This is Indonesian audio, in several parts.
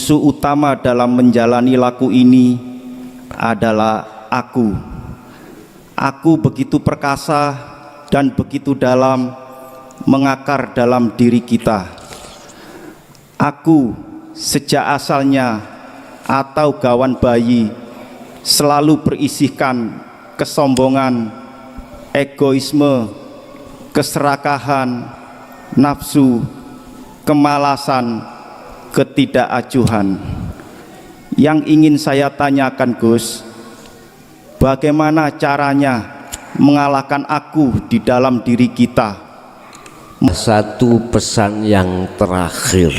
musuh utama dalam menjalani laku ini adalah aku. Aku begitu perkasa dan begitu dalam mengakar dalam diri kita. Aku sejak asalnya atau gawan bayi selalu berisikan kesombongan, egoisme, keserakahan, nafsu, kemalasan, ketidakacuhan. Yang ingin saya tanyakan, Gus, bagaimana caranya mengalahkan aku di dalam diri kita? Satu pesan yang terakhir,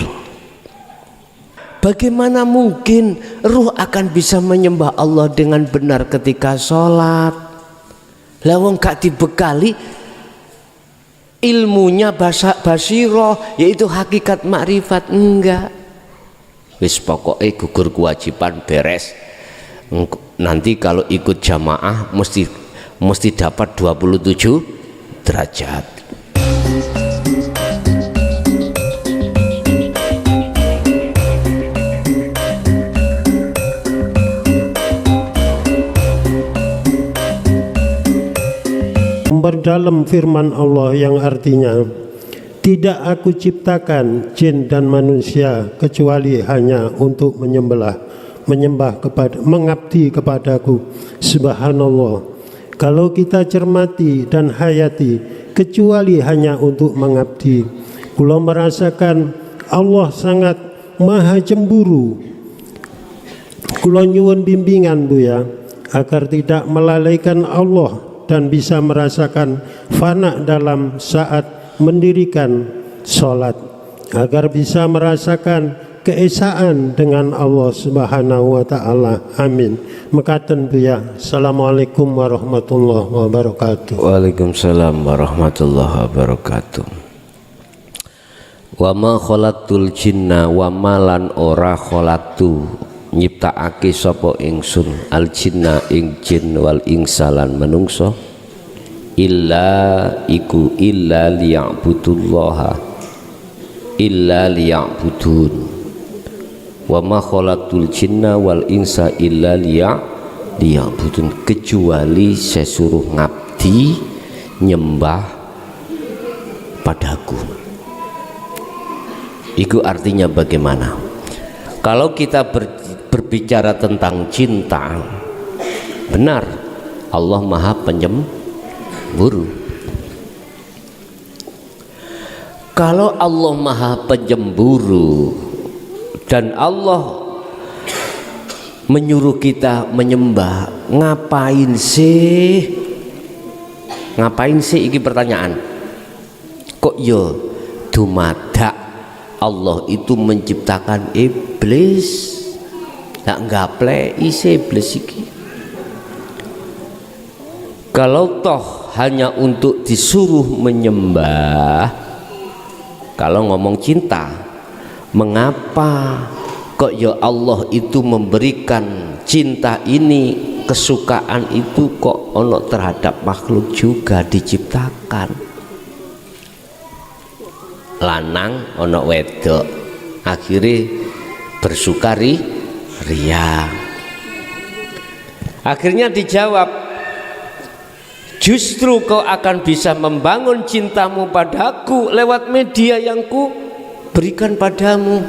bagaimana mungkin ruh akan bisa menyembah Allah dengan benar ketika sholat? Lawang gak dibekali ilmunya basiroh, yaitu hakikat makrifat, enggak. Wis pokoknya gugur kewajiban beres. Nanti kalau ikut jamaah mesti dapat 27 derajat. Memperdalam firman Allah yang artinya, tidak aku ciptakan jin dan manusia kecuali hanya untuk mengabdi kepadaku. Subhanallah. Kalau kita cermati dan hayati, kecuali hanya untuk mengabdi. Kula merasakan Allah sangat maha cemburu. Kula nyuwun bimbingan, Bu ya, agar tidak melalaikan Allah dan bisa merasakan fana dalam saat mendirikan sholat, agar bisa merasakan keesaan dengan Allah Subhanahu wa ta'ala. Amin. Mekaten Bu ya. Assalamualaikum warahmatullahi wabarakatuh. Waalaikumsalam warahmatullahi wabarakatuh. Wa ma khalaqtul jinna wa malan ora khalaqtu nyiptakake sapa ingsun al jinna ing jin wal ingsalan menungso illa liya'budullaha illa liya'budun. Wa ma khalaqtul jinna wal insa illa liya'budun, kecuali saya suruh ngabdi nyembah padaku. Itu artinya bagaimana? Kalau kita berbicara tentang cinta, benar Allah maha penyemburu. Kalau Allah maha penyemburu dan Allah menyuruh kita menyembah, ngapain sih iki pertanyaan. Kok yo dumadak Allah itu menciptakan iblis, tak gaple isi iblis iki. Kalau toh hanya untuk disuruh menyembah, kalau ngomong cinta, mengapa kok ya Allah itu memberikan cinta ini, kesukaan itu kok ono terhadap makhluk juga diciptakan? Lanang ono wedok, akhirnya bersukari ria. Akhirnya dijawab, justru kau akan bisa membangun cintamu padaku lewat media yang ku berikan padamu.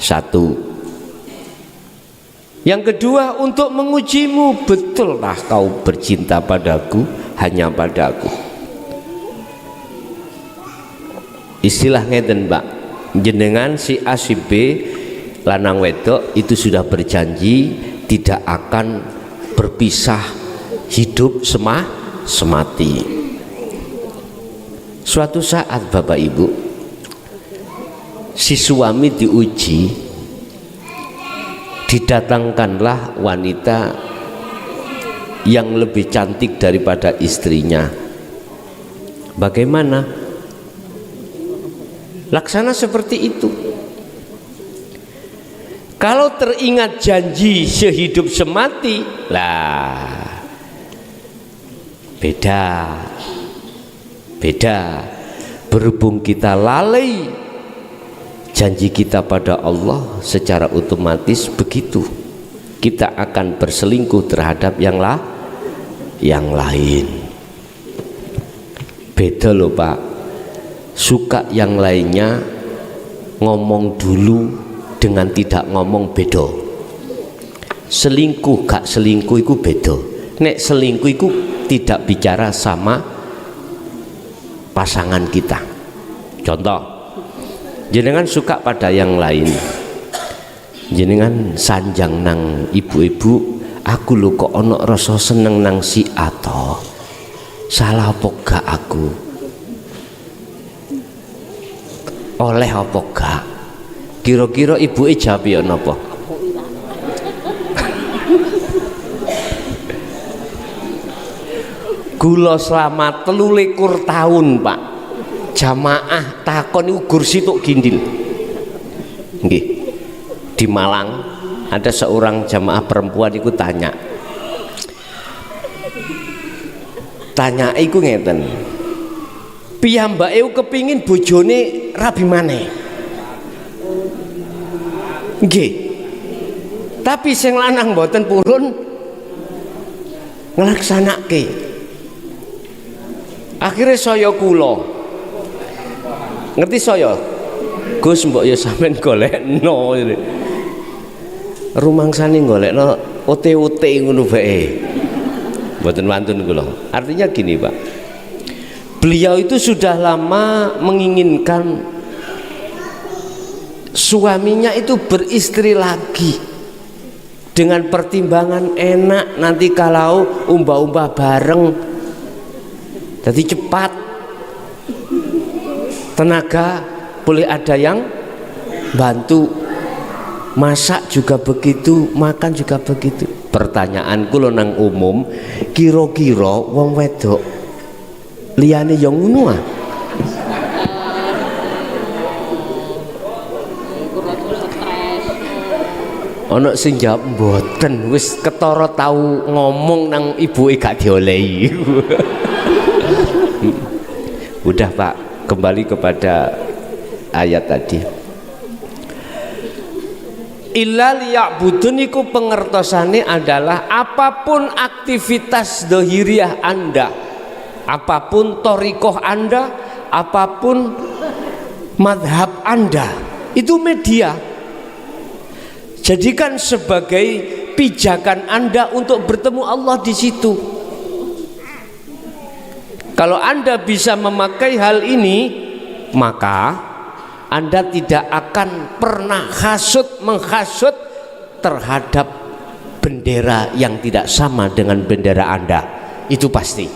Satu. Yang kedua, untuk mengujimu, betulkah kau bercinta padaku, hanya padaku? Istilah ngeten, Mbak, jenengan si A si B lanang wedok itu sudah berjanji tidak akan berpisah hidup semati. Suatu saat Bapak Ibu, si suami diuji, didatangkanlah wanita yang lebih cantik daripada istrinya. Bagaimana? Laksana seperti itu. Kalau teringat janji sehidup semati, lah beda. Berhubung kita lalai janji kita pada Allah secara otomatis begitu, kita akan berselingkuh terhadap yang lain. Beda loh Pak, suka yang lainnya ngomong dulu dengan tidak ngomong beda. Selingkuh gak selingkuh itu beda. Nek selingkuh itu tidak bicara sama pasangan kita. Contoh, jenengan suka pada yang lain, jenengan sanjang nang ibu-ibu, aku lho kok ono rasa seneng nang si Ato, salah apa gak aku, oleh apa gak? Kira-kira ibu jawab ya napa? Gula selama 23 tahun Pak, jamaah takon iku kursi tok gindil. Nggih. Di Malang ada seorang jamaah perempuan iku tanya iku ngeten, piyambake kepingin bojone rabi maneh. Nggih. Tapi sing lanang mboten purun nglaksanake. Akhirnya saya kula ngerti saya, Gus mbok ya sampean golekno rumangsane golekno ote-ote ngono bae, mboten wantun kula. Artinya gini Pak, beliau itu sudah lama menginginkan suaminya itu beristri lagi dengan pertimbangan enak nanti kalau umbah-umbah bareng, jadi cepat, tenaga boleh ada yang bantu, masak juga begitu, makan juga begitu. Pertanyaanku lo nang umum, kira-kira wong wedok liyane yang ngono ah? Ono sing jawab mboten, wis ketara tau ngomong nang ibuke gak diolehi. Udah Pak, kembali kepada ayat tadi. Illa liya'budun iku pengertosane adalah apapun aktivitas dohiriah Anda, apapun torikoh Anda, apapun madhab Anda, itu media. Jadikan sebagai pijakan Anda untuk bertemu Allah di situ. Kalau Anda bisa memakai hal ini, maka Anda tidak akan pernah menghasut terhadap bendera yang tidak sama dengan bendera Anda. Itu pasti.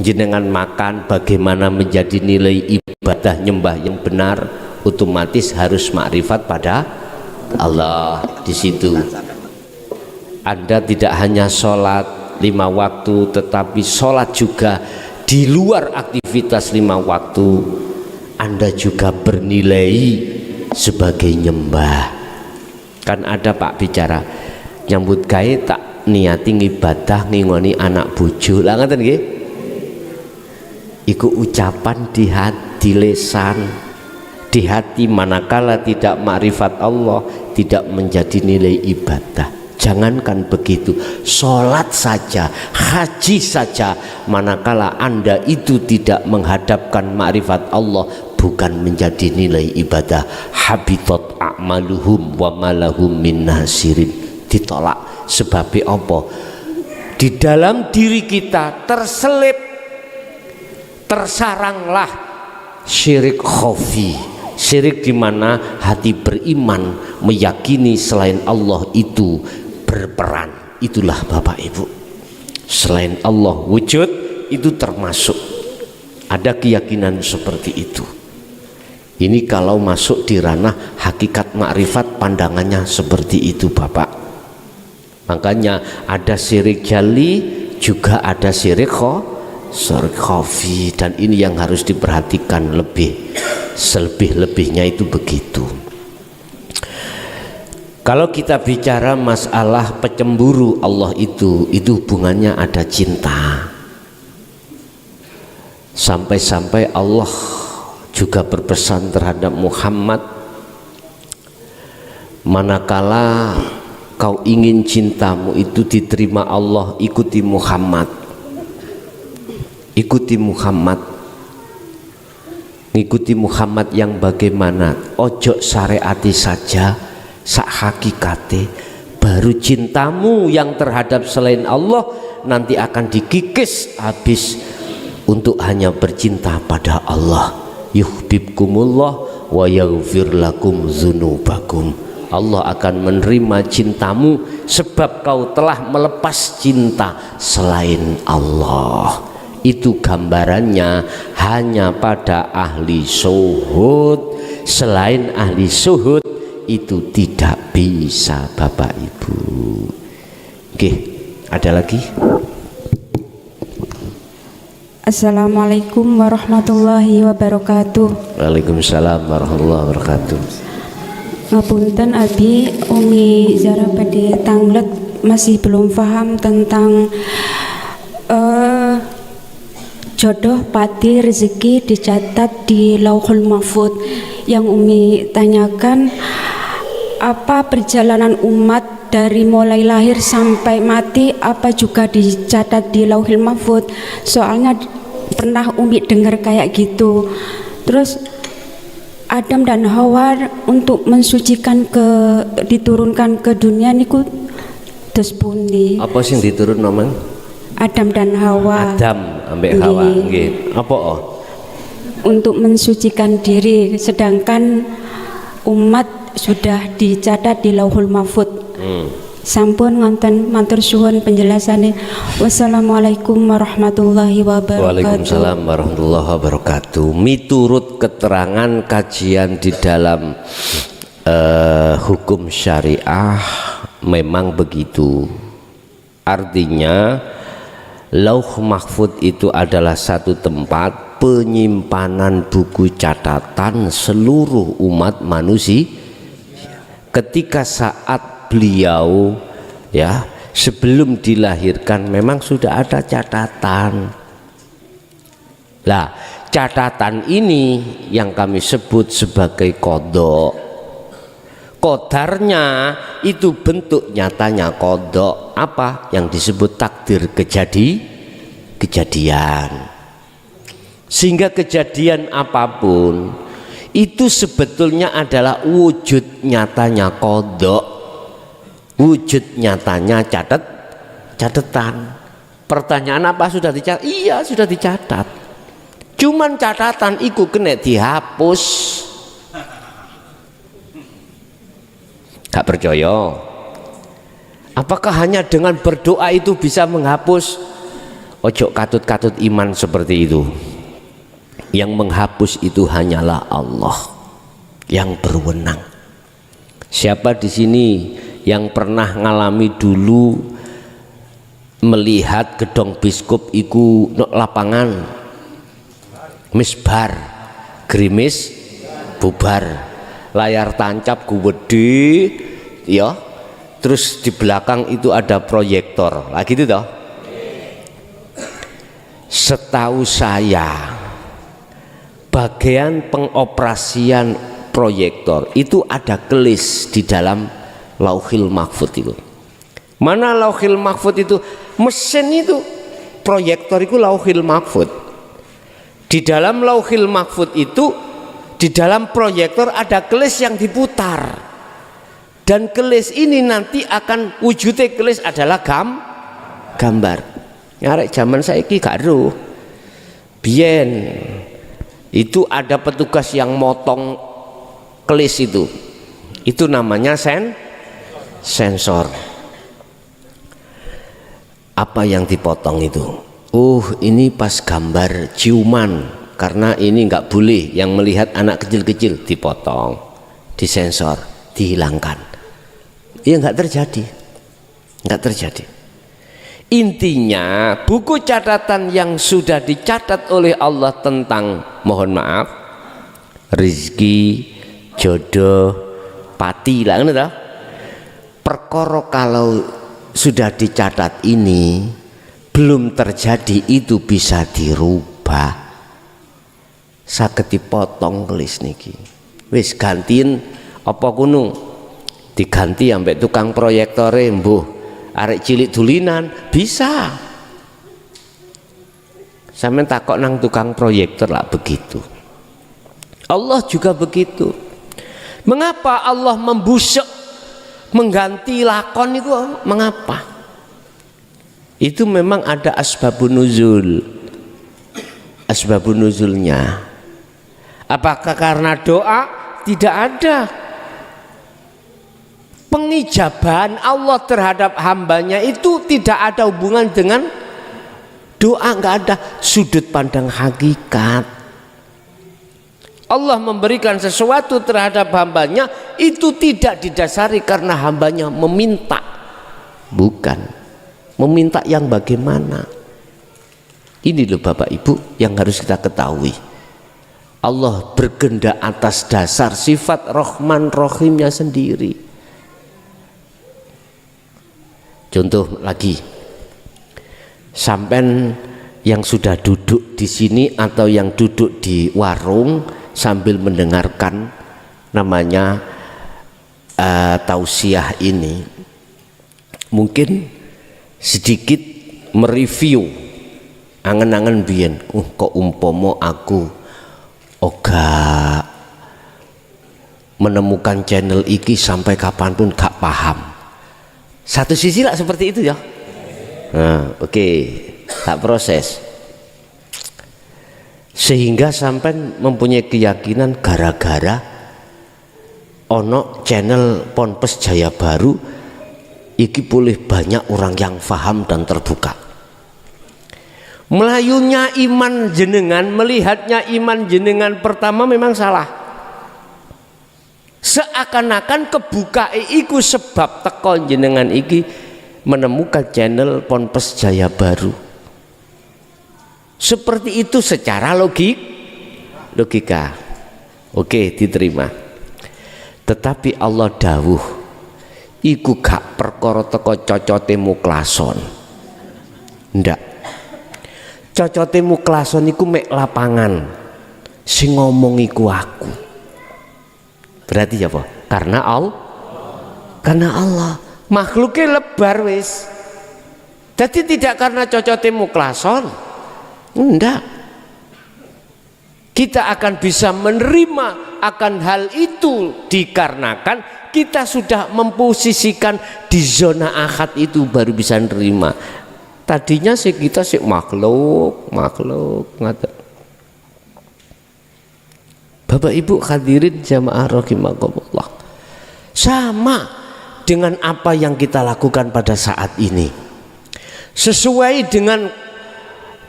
Jenengan makan bagaimana menjadi nilai ibadah nyembah yang benar, otomatis harus makrifat pada Allah di situ. Anda tidak hanya sholat 5 waktu, tetapi sholat juga di luar aktivitas 5 waktu. Anda juga bernilai sebagai nyembah. Kan ada Pak bicara nyambut gawe tak niati ibadah ngingoni anak bojo lah, ngoten nggih. Iku ucapan di hati, lesan di hati, manakala tidak makrifat Allah tidak menjadi nilai ibadah. Jangankan begitu, sholat saja, haji saja, manakala Anda itu tidak menghadapkan makrifat Allah, bukan menjadi nilai ibadah. Habitat a'maluhum wa malahum min nasirin. Ditolak. Sebab apa? Di dalam diri kita terselip, tersaranglah syirik khafi. Syirik di mana hati beriman meyakini selain Allah itu berperan. Itulah Bapak Ibu, selain Allah wujud itu termasuk, ada keyakinan seperti itu. Ini kalau masuk di ranah hakikat makrifat, pandangannya seperti itu Bapak. Makanya ada syirik jali, juga ada syirik khafi, dan ini yang harus diperhatikan lebih. Selebih-lebihnya itu begitu. Kalau kita bicara masalah pecemburu Allah itu hubungannya ada cinta. Sampai-sampai Allah juga berpesan terhadap Muhammad, manakala kau ingin cintamu itu diterima Allah, ikuti Muhammad. Ikuti Muhammad. Ikuti Muhammad yang bagaimana? Ojo syariati saja, sak hakikate, baru cintamu yang terhadap selain Allah nanti akan dikikis habis untuk hanya bercinta pada Allah. Yuhibbukumullah wa yaghfir lakum dzunubakum. Allah akan menerima cintamu sebab kau telah melepas cinta selain Allah. Itu gambarannya hanya pada ahli syuhud. Selain ahli syuhud itu tidak bisa, Bapak Ibu. Oke, ada lagi? Assalamualaikum warahmatullahi wabarakatuh. Waalaikumsalam warahmatullahi wabarakatuh. Ngapunten Abi, Umi Zara Padi Tanglet masih belum paham tentang jodoh, pati, rezeki dicatat di Lauhul Mahfuz. Yang Umi tanyakan, apa perjalanan umat dari mulai lahir sampai mati apa juga dicatat di Lauhul Mahfuz? Soalnya pernah Umi dengar kayak gitu. Terus Adam dan Hawa untuk mensucikan diturunkan ke dunia niku terus pundi? Apa sih diturun namanya? Adam dan Hawa. Adam ambek Hawa, nggih. Apa? Untuk mensucikan diri, sedangkan umat sudah dicatat di Lauhul Mahfuz. Sampun ngonten, matur suwun penjelasannya. Wassalamualaikum warahmatullahi wabarakatuh. Waalaikumsalam warahmatullahi wabarakatuh. Miturut keterangan kajian di dalam hukum syariah memang begitu. Artinya Lauh Mahfuz itu adalah satu tempat penyimpanan buku catatan seluruh umat manusia. Ketika saat beliau ya sebelum dilahirkan memang sudah ada catatan. Lah, catatan ini yang kami sebut sebagai qadha. Qadarnya itu bentuk nyatanya qadha, apa yang disebut takdir kejadian. Sehingga kejadian apapun itu sebetulnya adalah wujud nyatanya qadha. Wujud nyatanya catatan. Pertanyaan apa sudah dicatat? Iya, sudah dicatat. Cuman catatan iku kena dihapus. Gak percaya? Apakah hanya dengan berdoa itu bisa menghapus? Ojo katut-katut iman seperti itu. Yang menghapus itu hanyalah Allah yang berwenang. Siapa di sini yang pernah ngalami dulu melihat gedong biskup iku lapangan misbar gerimis bubar, layar tancap gede ya, terus di belakang itu ada proyektor lagi itu toh. Setahu saya bagian pengoperasian proyektor itu ada kelis di dalam Lauhil Mahfuz itu. Mana Lauhil Mahfuz itu? Mesin itu proyektor itu Lauhil Mahfuz. Di dalam Lauhil Mahfuz itu, di dalam proyektor ada kelis yang diputar. Dan kelis ini nanti akan wujudnya kelis adalah gambar. Ngarek zaman saiki gak ero. Biyen itu ada petugas yang motong kelis itu. Itu namanya sensor. Apa yang dipotong itu? Ini pas gambar ciuman, karena ini nggak boleh yang melihat anak kecil-kecil, dipotong, disensor, dihilangkan. Ya nggak terjadi. Intinya buku catatan yang sudah dicatat oleh Allah tentang, mohon maaf, rezeki, jodoh, pati lah, perkara kalau sudah dicatat ini belum terjadi itu bisa dirubah. saged dipotong kelis niki. Wis gantiin apa kuno? Diganti ambek tukang proyektore mbuh arek cilik dulinan bisa. Sampeyan takok nang tukang proyektor lah begitu. Allah juga begitu. Mengapa Allah membusuk mengganti lakon itu? Mengapa? Itu memang ada asbabun nuzul. Asbabun nuzulnya. Apakah karena doa? Tidak ada. Pengijabahan Allah terhadap hambanya itu tidak ada hubungan dengan doa, nggak ada sudut pandang hakikat. Allah memberikan sesuatu terhadap hambanya itu tidak didasari karena hambanya meminta, bukan meminta yang bagaimana. Ini loh Bapak Ibu yang harus kita ketahui. Allah berkehendak atas dasar sifat Rahman Rahimnya sendiri. Contoh lagi, sampean yang sudah duduk di sini atau yang duduk di warung sambil mendengarkan namanya tausiah ini, mungkin sedikit mereview angen-angen biyen, kok umpomo aku menemukan channel iki sampai kapanpun gak paham. Satu sisi lah seperti itu ya. Nah, oke, tak proses. Sehingga sampai mempunyai keyakinan gara-gara ono channel Ponpes Jaya Baru iki boleh banyak orang yang faham dan terbuka. Melayunya iman jenengan, melihatnya iman jenengan pertama memang salah. Seakan-akan kebuka iku sebab teko jenengan iki menemukan channel Ponpes Jaya Baru. Seperti itu secara logika. Oke, diterima. Tetapi Allah dawuh iku gak perkara teko cocote muklason. Ndak. Cocote muklason iku mek lapangan. Sing ngomong iku aku. Berarti apa? Karena Allah. Makhluknya lebar wis. Jadi tidak karena cocote muklason. Enggak. Kita akan bisa menerima akan hal itu dikarenakan kita sudah memposisikan di zona akad itu baru bisa menerima. Tadinya sih kita sih makhluk ngata. Bapak Ibu hadirin jamaah rahimakumullah. Sama dengan apa yang kita lakukan pada saat ini. Sesuai dengan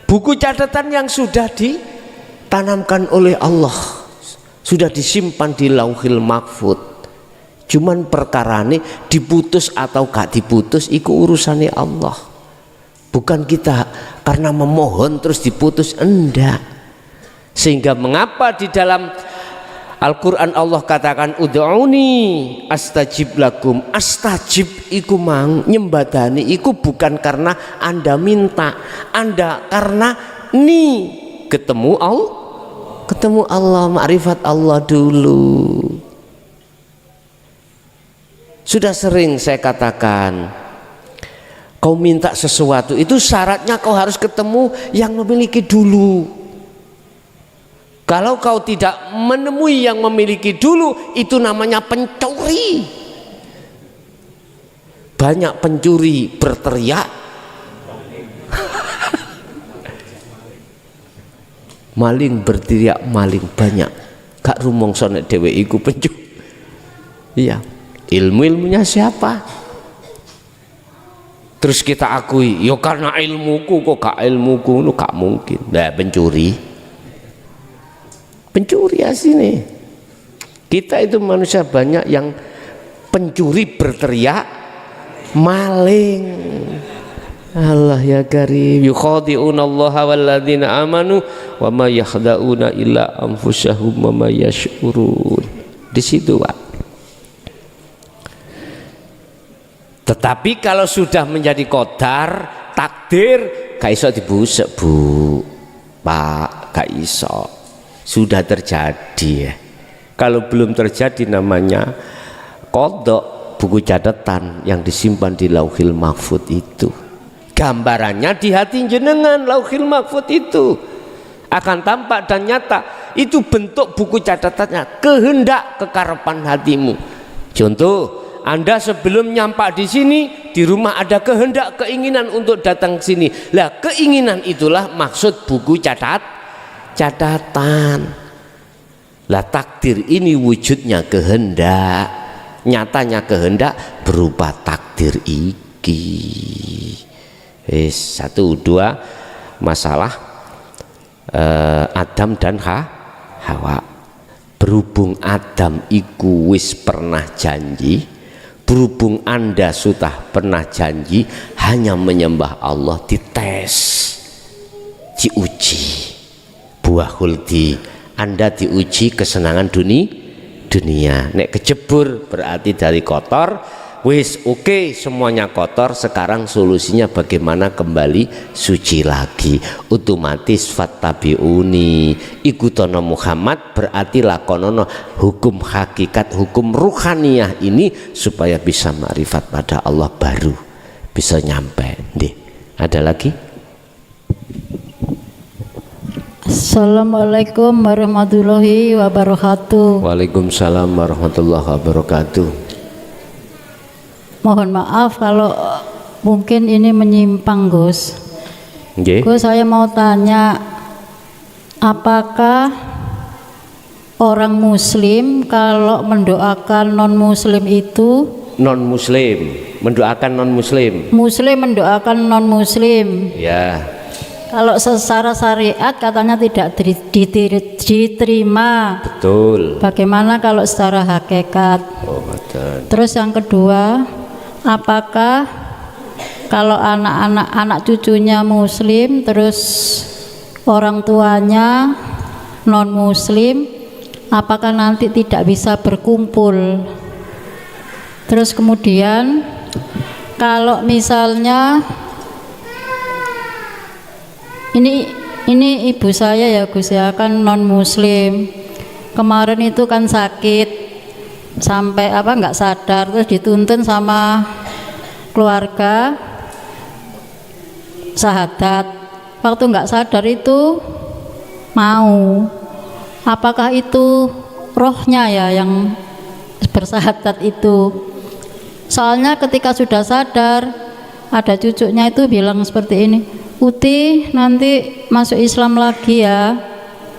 buku catatan yang sudah ditanamkan oleh Allah, sudah disimpan di Lauhil Mahfud. Cuman perkara ini diputus atau gak diputus iku urusannya Allah. Bukan kita karena memohon terus diputus, enggak. Sehingga mengapa di dalam Al-Quran Allah katakan ud'uni astajib lakum. Astajib iku mang nyembadani iku bukan karena Anda minta, Anda karena ketemu Allah, makrifat Allah dulu. Sudah sering saya katakan, kau minta sesuatu itu syaratnya kau harus ketemu yang memiliki dulu. Kalau kau tidak menemui yang memiliki dulu, itu namanya pencuri. Banyak pencuri berteriak, maling berteriak maling banyak. Gak rumongso nek dhewe iku pencuri. Iya, ilmunya siapa? Terus kita akui, yo karena ilmuku kok gak ilmuku, lu gak mungkin. Nah, pencuri asini. Kita itu manusia banyak yang pencuri berteriak maling. Allah ya karim, yukhadi'una Allah walladzina amanu wa ma yakhda'una illa anfusahum wa ma yash'urun. Di situ, Pak. Tetapi kalau sudah menjadi qadar, takdir, gak iso dibusek, Bu. Pak, gak iso. sudah terjadi ya. Kalau belum terjadi namanya qadha, buku catatan yang disimpan di Lauhil Mahfud itu. Gambarannya di hati jenengan, Lauhil Mahfud itu akan tampak dan nyata. Itu bentuk buku catatannya, kehendak kekarepan hatimu. Contoh, Anda sebelum nyampak di sini, di rumah ada kehendak, keinginan untuk datang ke sini. Lah, keinginan itulah maksud buku catatan. Lah, takdir ini wujudnya kehendak, nyatanya kehendak berupa takdir iki. Satu dua masalah Adam dan Hawa. Berhubung Adam iku wis pernah janji, berhubung Anda sudah pernah janji hanya menyembah Allah, dites, diuji, buah huldi. Anda diuji kesenangan dunia. Nek kejebur berarti dari kotor. Wis oke, semuanya kotor. Sekarang solusinya bagaimana kembali suci lagi. Otomatis fattabi'uni, ikutono Muhammad, berarti lakonono hukum hakikat, hukum ruhaniyah ini supaya bisa makrifat pada Allah, baru bisa nyampe. Nih, ada lagi? Assalamualaikum warahmatullahi wabarakatuh. Waalaikumsalam warahmatullahi wabarakatuh. Mohon maaf kalau mungkin ini menyimpang, Gus. Nggih. Gus, saya mau tanya, apakah orang muslim kalau mendoakan non muslim itu, non muslim mendoakan non muslim, muslim mendoakan non muslim, ya, kalau secara syariat katanya tidak diterima. betul. Bagaimana kalau secara hakikat? Oh, betul. Terus yang kedua, apakah kalau anak cucunya muslim terus orang tuanya non muslim, apakah nanti tidak bisa berkumpul? Terus kemudian kalau misalnya ini ibu saya ya Gus ya, kan non muslim, kemarin itu kan sakit sampai nggak sadar, terus dituntun sama keluarga syahadat. Waktu nggak sadar itu mau, apakah itu rohnya ya yang bersyahadat itu? Soalnya ketika sudah sadar, ada cucunya itu bilang seperti ini, Uti nanti masuk Islam lagi ya,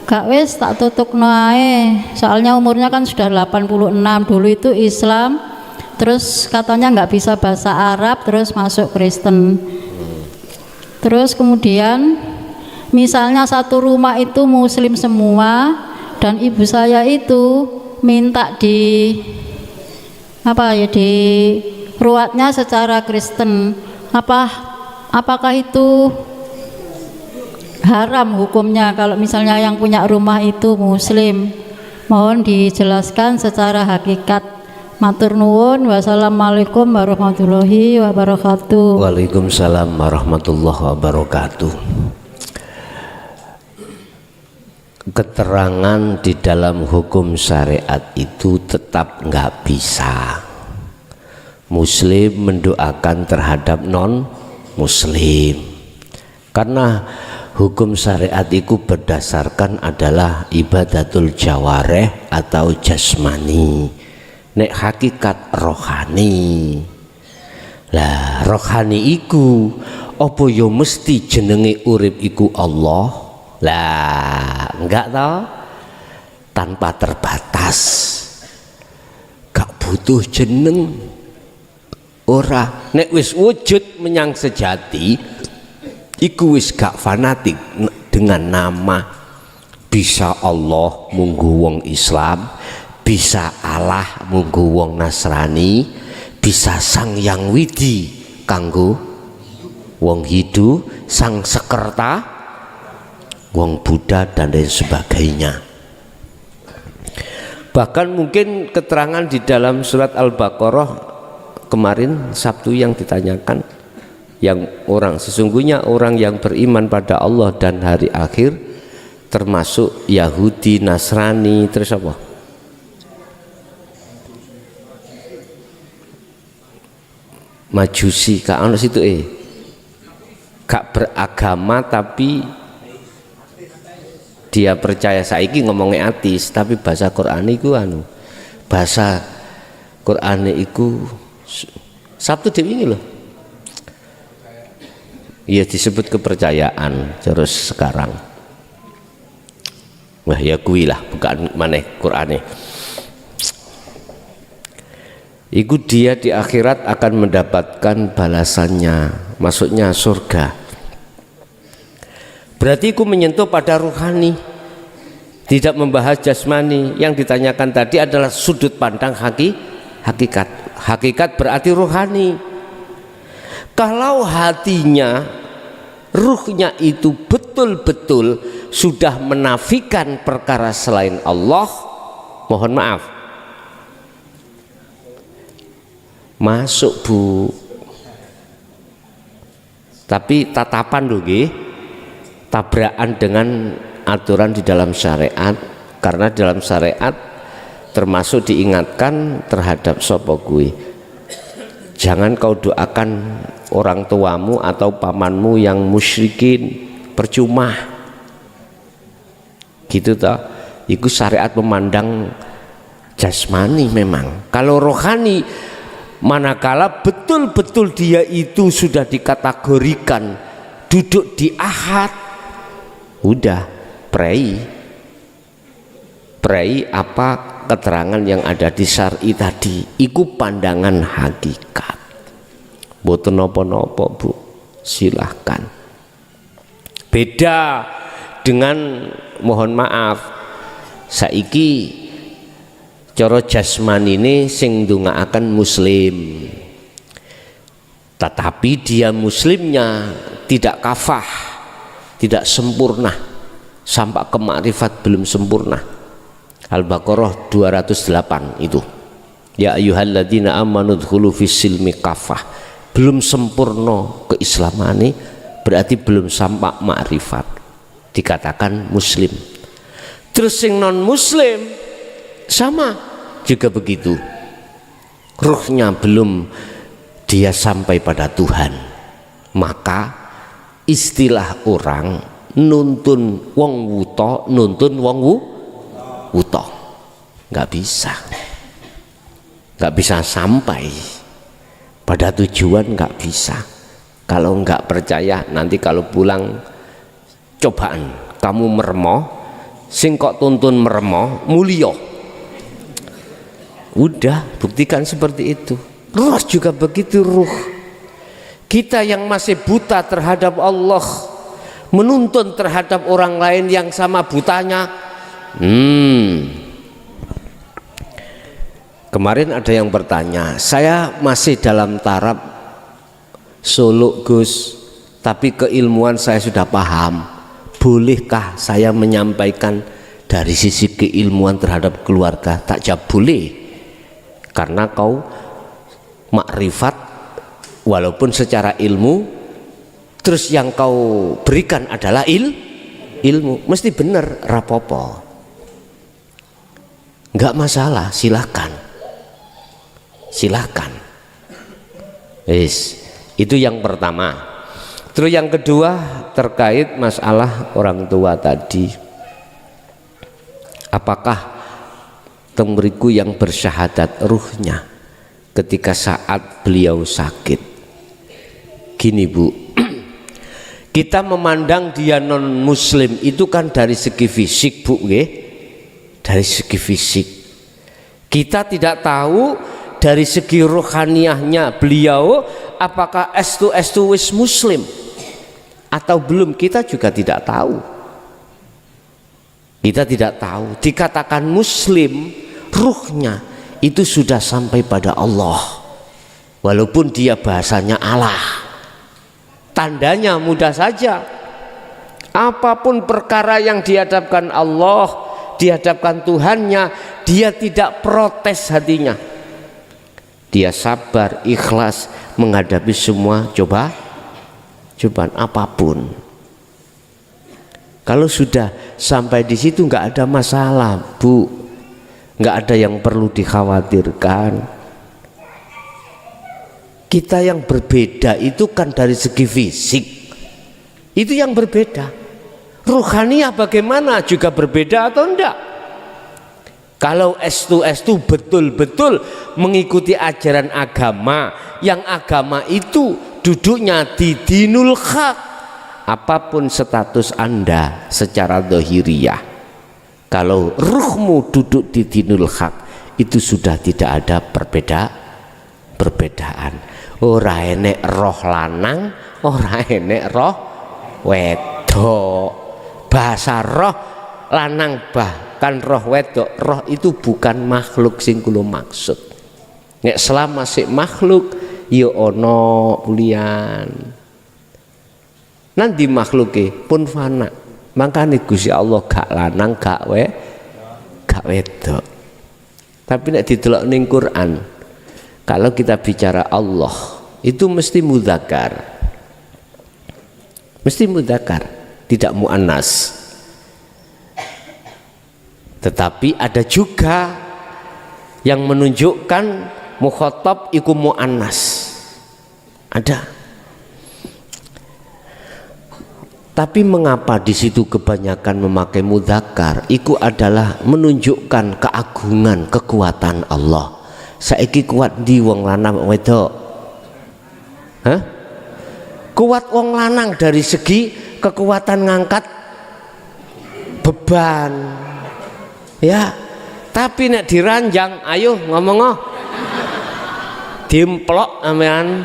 gak wes tak tutup nae, soalnya umurnya kan sudah 86, dulu itu Islam, terus katanya nggak bisa bahasa Arab, terus masuk Kristen. Terus kemudian misalnya satu rumah itu muslim semua dan ibu saya itu minta di ruatnya secara Kristen, apakah itu haram hukumnya kalau misalnya yang punya rumah itu muslim? Mohon dijelaskan secara hakikat. Matur nuwun. Wassalamualaikum warahmatullahi wabarakatuh. Waalaikumsalam warahmatullahi wabarakatuh. Keterangan di dalam hukum syariat itu tetap nggak bisa muslim mendoakan terhadap non muslim, karena hukum syariat itu berdasarkan adalah ibadatul jawareh atau jasmani, nek hakikat rohani. Lah rohani iku apa yo mesti jenenge urip iku Allah? Lah enggak toh, tanpa terbatas, gak butuh jeneng. Ora, nek wis wujud menyang sejati iku wis gak fanatik dengan nama. Bisa Allah munggu wong Islam, bisa Allah munggu wong Nasrani, bisa Sang Yang Widi kanggo wong Hindu, Sang Sekerta wong Buddha dan lain sebagainya. Bahkan mungkin keterangan di dalam surat Al-Baqarah kemarin Sabtu yang ditanyakan, yang sesungguhnya orang yang beriman pada Allah dan hari akhir termasuk Yahudi, Nasrani, terus apa? Majusi, kak ono situ gak beragama tapi dia percaya. Saiki ngomongnya ateis tapi bahasa Quran iku bahasa Quran iku Sabtu dewi ini loh. Iya disebut kepercayaan terus sekarang. Wah ya kui lah, bukan maneh Qur'ane. Iku dia di akhirat akan mendapatkan balasannya, maksudnya surga. Berarti iku menyentuh pada ruhani, tidak membahas jasmani. Yang ditanyakan tadi adalah sudut pandang hakikat. Hakikat berarti ruhani. Kalau hatinya, ruhnya itu betul-betul sudah menafikan perkara selain Allah, mohon maaf, masuk bu. Tapi tatapan loh tabrakan dengan aturan di dalam syariat, karena dalam syariat termasuk diingatkan terhadap sapa kuwi, jangan kau doakan orang tuamu atau pamanmu yang musyrikin, percuma gitu toh. Iku syariat memandang jasmani memang. Kalau rohani, manakala betul-betul dia itu sudah dikategorikan duduk di ahad, udah prei apa keterangan yang ada di syar'i tadi, iku pandangan hakikat. Boten nopo-nopo bu, silahkan. Beda dengan, mohon maaf, saiki cara jasmani ini sing ndongaaken muslim, tetapi dia muslimnya tidak kafah, tidak sempurna, sampai ke makrifat belum sempurna. Al-Baqarah 208 itu, ya ayyuhalladzina amanu dkhulu fis-silmi kafah, belum sempurna keislaman ini, berarti belum sampai makrifat, dikatakan muslim. Terus yang non muslim sama juga begitu, ruhnya belum dia sampai pada Tuhan, maka istilah orang nuntun wong wuto, nuntun wong wuto, nggak bisa sampai pada tujuan, nggak bisa. Kalau nggak percaya, nanti kalau pulang cobaan kamu meremo, sing kok tuntun meremo mulio, udah buktikan seperti itu. Ruh juga begitu, ruh kita yang masih buta terhadap Allah menuntun terhadap orang lain yang sama butanya. Kemarin ada yang bertanya, saya masih dalam taraf suluk Gus, tapi keilmuan saya sudah paham, bolehkah saya menyampaikan dari sisi keilmuan terhadap keluarga? Tak jawab boleh, karena kau makrifat walaupun secara ilmu, terus yang kau berikan adalah ilmu, mesti bener, rapopo, nggak masalah, silahkan. Itu yang pertama. Terus yang kedua terkait masalah orang tua tadi, apakah temriku yang bersyahadat ruhnya ketika saat beliau sakit? Gini bu, kita memandang dia non muslim itu kan dari segi fisik bu, dari segi fisik. Kita tidak tahu dari segi rohaniahnya beliau apakah estu wis muslim atau belum, kita juga tidak tahu. Kita tidak tahu. Dikatakan muslim, ruhnya itu sudah sampai pada Allah, walaupun dia bahasanya Allah. Tandanya mudah saja, apapun perkara yang dihadapkan Allah, dihadapkan Tuhannya, dia tidak protes hatinya, dia sabar, ikhlas menghadapi semua cobaan apapun. Kalau sudah sampai di situ nggak ada masalah, Bu, nggak ada yang perlu dikhawatirkan. Kita yang berbeda itu kan dari segi fisik, itu yang berbeda. Ruhaniyah bagaimana, juga berbeda atau enggak? Kalau S2 betul-betul mengikuti ajaran agama, yang agama itu duduknya di dinul haq, apapun status Anda secara dohiriyah, kalau ruhmu duduk di dinul haq, itu sudah tidak ada perbedaan. Ora enek roh lanang, ora enek roh wedok. Bahasa roh lanang bahkan roh wedok, roh itu bukan makhluk sing kula maksud. Nek selama sik makhluk ya ono pulian. Nanti makhluke pun fana. Makanya Gusti Allah gak lanang gak wedok. Tapi nek didelok ning Quran, kalau kita bicara Allah itu mesti mudzakkar. Mesti mudzakkar, tidak muannas. Tetapi ada juga yang menunjukkan mukhatab iku muannas. Ada. Tapi mengapa di situ kebanyakan memakai mudzakkar? Iku adalah menunjukkan keagungan, kekuatan Allah. Saiki kuat di wong lanang wedok. Hah? Kuat wong lanang dari segi kekuatan ngangkat beban. Ya. Tapi nek diranjang, ayo ngomong dimplok amean.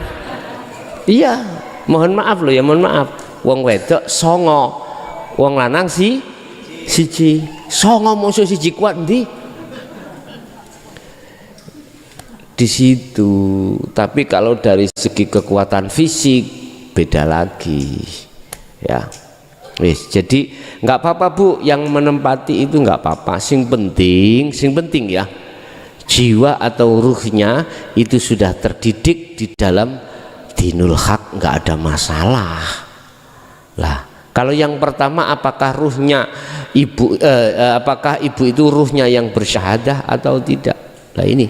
Iya, mohon maaf loh ya, mohon maaf. Wong wedok songo, wong lanang siji. Songo musuh siji kuat ndi? Di situ. Tapi kalau dari segi kekuatan fisik beda lagi. Ya. Wis, jadi nggak apa-apa Bu, yang menempati itu nggak apa-apa. Sing penting ya, jiwa atau ruhnya itu sudah terdidik di dalam dinul haq, nggak ada masalah. Lah, kalau yang pertama apakah ruhnya apakah ibu itu ruhnya yang bersyahadah atau tidak? Lah ini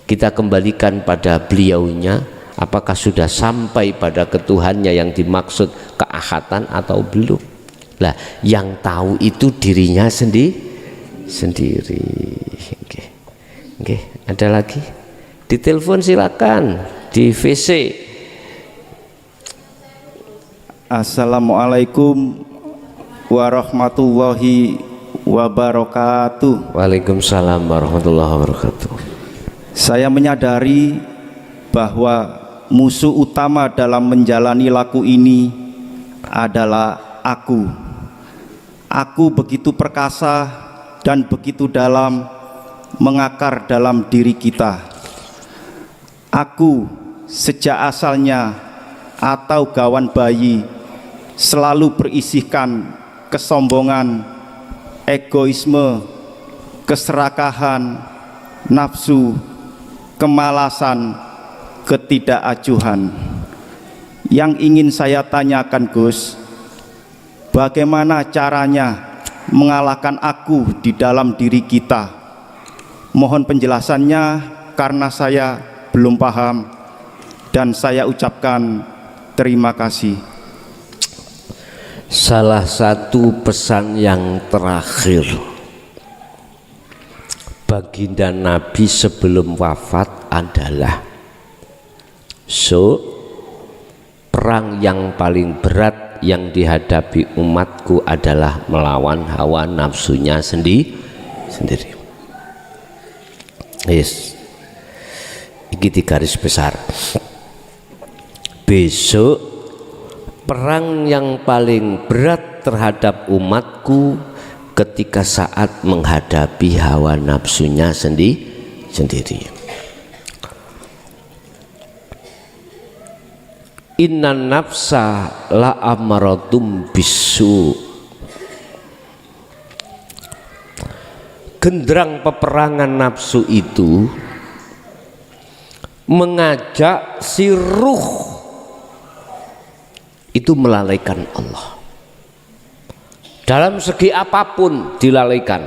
kita kembalikan pada beliaunya, apakah sudah sampai pada ketuhannya yang dimaksud keahatan atau belum. Lah, yang tahu itu dirinya sendiri. Oke, ada lagi? Ditelepon silakan, di VC. Assalamualaikum warahmatullahi wabarakatuh. Waalaikumsalam warahmatullahi wabarakatuh. Saya menyadari bahwa musuh utama dalam menjalani laku ini adalah aku. Aku begitu perkasa dan begitu dalam mengakar dalam diri kita. Aku sejak asalnya atau gawan bayi selalu berisikan kesombongan, egoisme, keserakahan, nafsu, kemalasan, ketidakacuhan. Yang ingin saya tanyakan Gus, bagaimana caranya mengalahkan aku di dalam diri kita? Mohon penjelasannya karena saya belum paham, dan saya ucapkan terima kasih. Salah satu pesan yang terakhir baginda Nabi sebelum wafat adalah, perang yang paling berat yang dihadapi umatku adalah melawan hawa nafsunya sendiri. Yes. Iki di garis besar. Besok perang yang paling berat terhadap umatku ketika saat menghadapi hawa nafsunya sendiri. Inna nafsa la amaratum bisu. Genderang peperangan nafsu itu mengajak si ruh itu melalaikan Allah dalam segi apapun dilalaikan.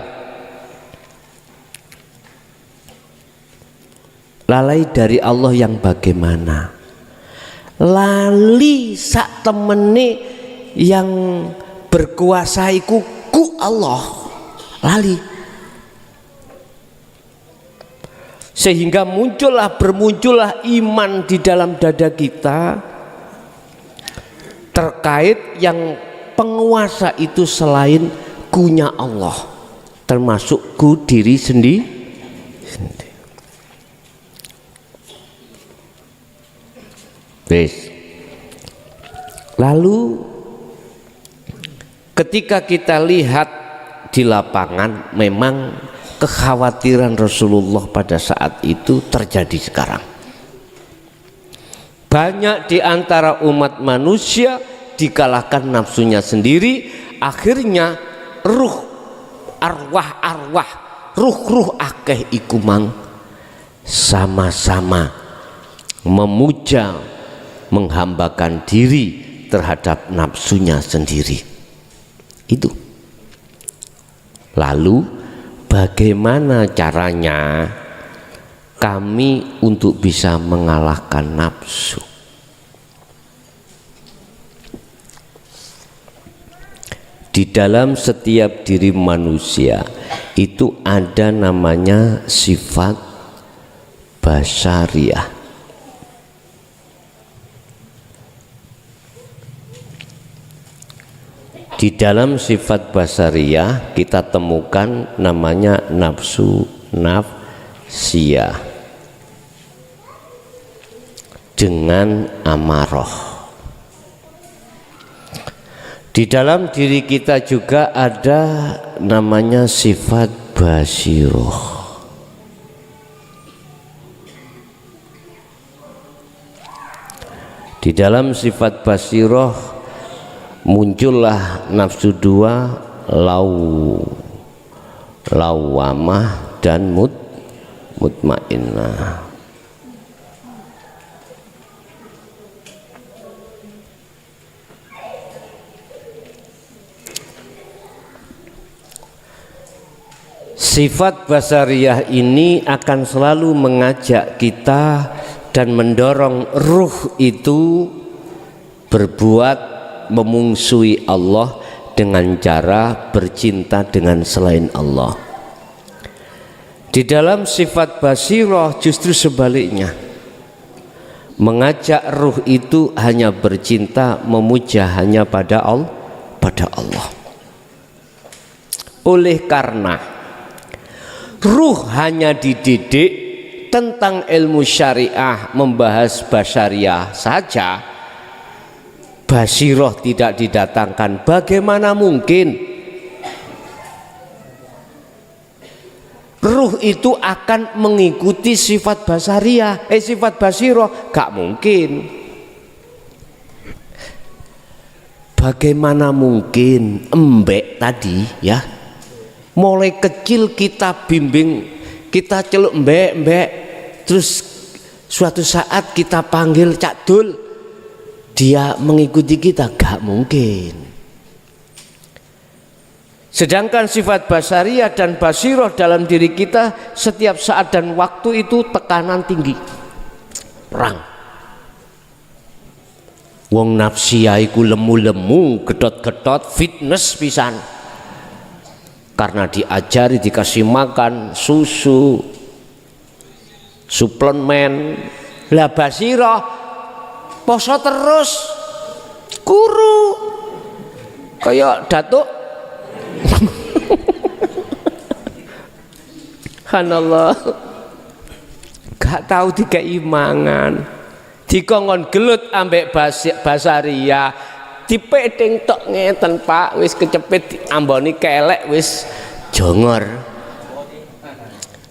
Lalai dari Allah yang bagaimana? Lali sak temene yang berkuasa iku ku Allah, lali. Sehingga bermuncullah iman di dalam dada kita terkait yang penguasa itu selain kunya Allah, termasuk ku diri sendiri. Lalu ketika kita lihat di lapangan, memang kekhawatiran Rasulullah pada saat itu terjadi sekarang. Banyak di antara umat manusia dikalahkan nafsunya sendiri, akhirnya arwah ruh akeh iku mang sama-sama memuja, menghambakan diri terhadap nafsunya sendiri. Itu. Lalu bagaimana caranya kami untuk bisa mengalahkan nafsu? Di dalam setiap diri manusia itu ada namanya sifat basyariah. Di dalam sifat basyariah kita temukan namanya nafsu nafsiyah dengan amarah. Di dalam diri kita juga ada namanya sifat basiroh. Di dalam sifat basiroh muncullah nafsu dua, lawamah dan mutmainnah. Sifat basariyah ini akan selalu mengajak kita dan mendorong ruh itu berbuat memungsuhi Allah dengan cara bercinta dengan selain Allah. Di dalam sifat basirah justru sebaliknya, mengajak ruh itu hanya bercinta, memuja hanya pada Allah. Oleh karena ruh hanya dididik tentang ilmu syariah, membahas basyariah saja, basiroh tidak didatangkan. Bagaimana mungkin ruh itu akan mengikuti sifat basyariah, sifat basiroh? Gak mungkin. Bagaimana mungkin embek tadi ya, mulai kecil kita bimbing, kita celuk mbek, terus suatu saat kita panggil Cak Dul, dia mengikuti kita? Gak mungkin. Sedangkan sifat basyariah dan basiroh dalam diri kita setiap saat dan waktu itu tekanan tinggi, perang. Wong nafsiyah iku lemu-lemu, gedot-gedot, fitness pisan. Karena diajari, dikasih makan susu, suplemen. Lah basirah poso terus, kuru kayak datuk. Subhanallah, gak tahu dikeimangan, dikongkon gelut ambek basaria, dipeding tok ngeten Pak, wis kecepit amboni kelek wis jongor.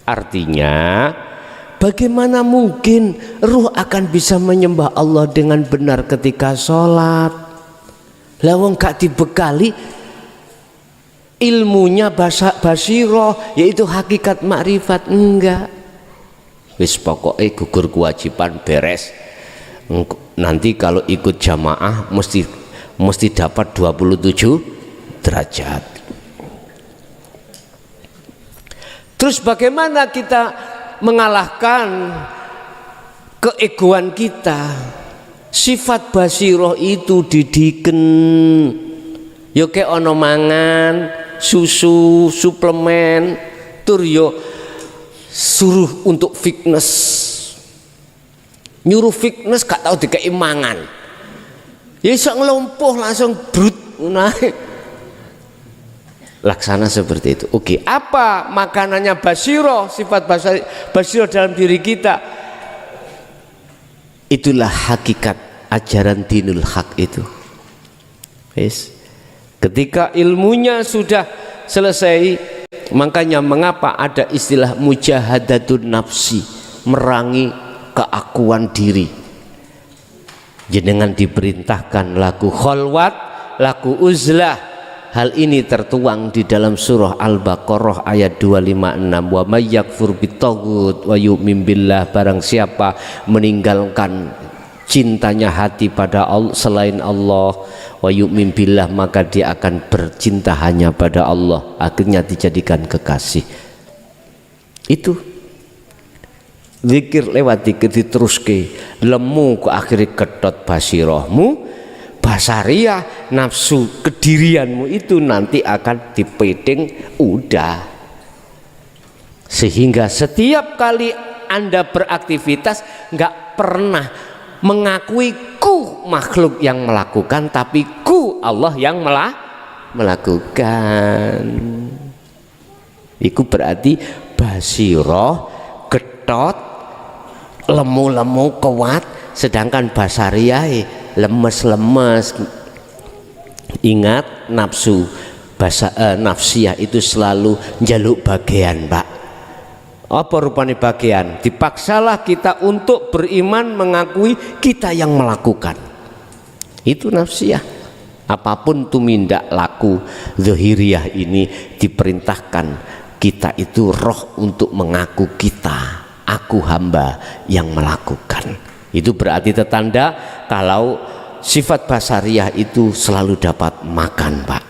Artinya bagaimana mungkin ruh akan bisa menyembah Allah dengan benar ketika sholat? Lah wong gak dibekali ilmunya basiroh, yaitu hakikat makrifat, enggak. Wis pokoknya gugur kewajiban beres. Nanti kalau ikut jamaah mesti dapat 27 derajat. Terus bagaimana kita mengalahkan keegoan kita? Sifat basiroh itu didiken yo ke ono mangan susu suplemen tur yo suruh untuk fitness, nyuruh fitness gak tahu dikei mangan ya iso ngelompoh langsung brut naik laksana seperti itu. Oke, apa makanannya basiroh, sifat basiroh dalam diri kita? Itulah hakikat ajaran dinul haq itu. Yes. Ketika ilmunya sudah selesai, makanya mengapa ada istilah mujahadatun nafsi, merangi keakuan diri. Jenengan diperintahkan laku kholwat, laku uzlah. Hal ini tertuang di dalam surah Al-Baqarah ayat 256. Wa may yakfur bitaghut wa yu'min billah, barang siapa meninggalkan cintanya hati pada Allah selain Allah, wa yu'min billah, maka dia akan bercinta hanya pada Allah, akhirnya dijadikan kekasih. Itu zikir lewat dikit diteruske lemu ke akhirnya kedot basirohmu basariah, nafsu kedirianmu itu nanti akan dipeding udah, sehingga setiap kali Anda beraktivitas nggak pernah mengakui ku makhluk yang melakukan, tapi ku Allah yang melakukan. Itu berarti basiroh ketot lemu-lemu kuat, sedangkan basariah lemes-lemes. Ingat nafsu nafsiyah itu selalu jaluk bagian, Pak. Apa rupanya bagian? Dipaksalah kita untuk beriman mengakui kita yang melakukan. Itu nafsiyah. Apapun tumindak laku zahiriyah ini diperintahkan kita itu roh untuk mengaku kita, aku hamba yang melakukan. Itu berarti tertanda kalau sifat basariah itu selalu dapat makan, Pak.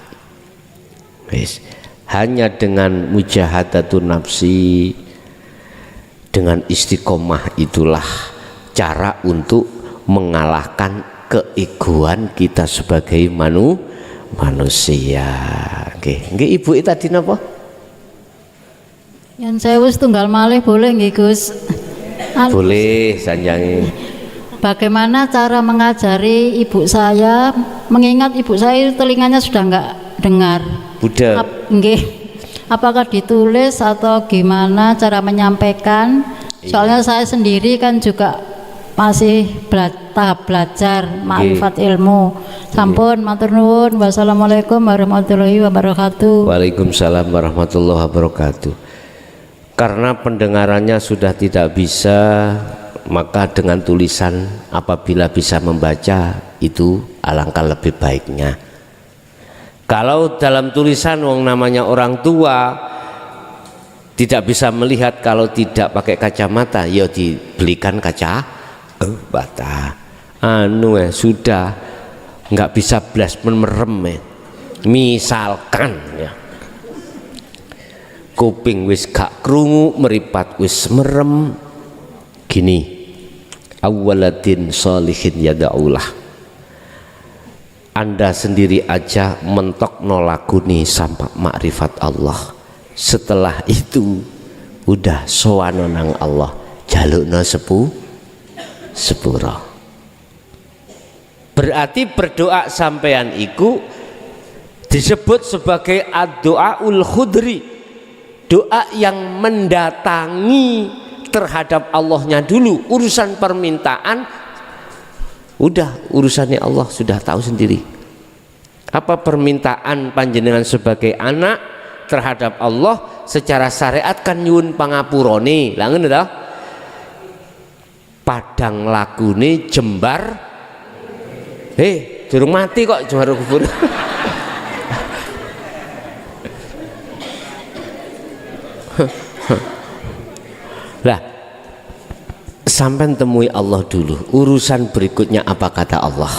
Hanya dengan mujahadatun nafsi, dengan istiqomah, itulah cara untuk mengalahkan keegoan kita sebagai manusia. Nggih, Ibu tadi napa? Yang saya tunggal malih boleh nggih Gus? Boleh sanjangi. Bagaimana cara mengajari ibu saya, mengingat ibu saya telinganya sudah enggak dengar. Buddha. Nggih. Apakah ditulis atau gimana cara menyampaikan? Soalnya saya sendiri kan juga masih tahap belajar ma'rifat ilmu. Sampun matur nuwun. Wassalamualaikum warahmatullahi wabarakatuh. Waalaikumsalam warahmatullahi wabarakatuh. Karena pendengarannya sudah tidak bisa, maka dengan tulisan apabila bisa membaca itu alangkah lebih baiknya. Kalau dalam tulisan namanya orang tua tidak bisa melihat, kalau tidak pakai kacamata ya dibelikan kacamata. Sudah nggak bisa blas merem misalkan ya, kuping wis gak krungu, meripat wis merem gini, awaladin sholihin yada'ulah. Anda sendiri aja mentok nolakuni sampai makrifat Allah. Setelah itu udah sowan nang Allah, jalukna sepura. Berarti berdoa sampean iku disebut sebagai ad-doaul khudri, doa yang mendatangi terhadap Allahnya dulu. Urusan permintaan udah urusannya Allah sudah tahu sendiri. Apa permintaan panjenengan sebagai anak terhadap Allah secara syariat kan nyuwun pangapurane. Lah ngono ta? Padang lagune jembar. Durung mati kok jembar kubur. Lah sampai temui Allah dulu, urusan berikutnya apa kata Allah.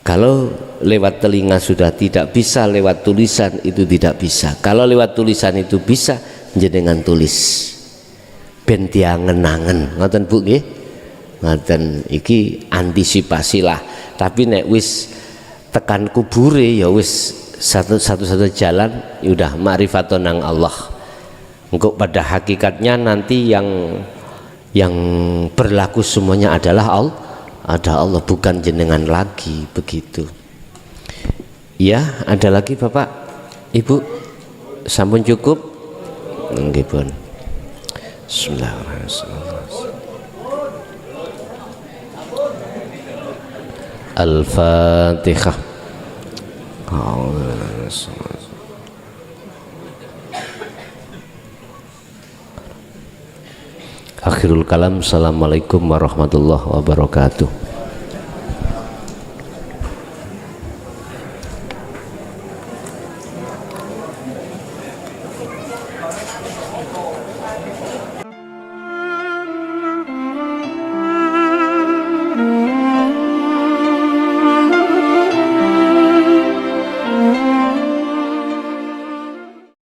Kalau lewat telinga sudah tidak bisa, lewat tulisan itu tidak bisa. Kalau lewat tulisan itu bisa, jenengan tulis ben diangen-angen, ngoten Bu nggih. Ngoten iki antisipasilah. Tapi nek wis tekan kubure ya wis satu-satu jalan, ya udah ma'rifatun nang Allah. Engkau pada hakikatnya nanti yang berlaku semuanya adalah Allah, bukan jenengan lagi, begitu. Ya, ada lagi Bapak Ibu? Sampun cukup? Nggih pun. Bismillahirrahmanirrahim. Al-Fatihah. Akhirul kalam. Assalamualaikum warahmatullahi wabarakatuh.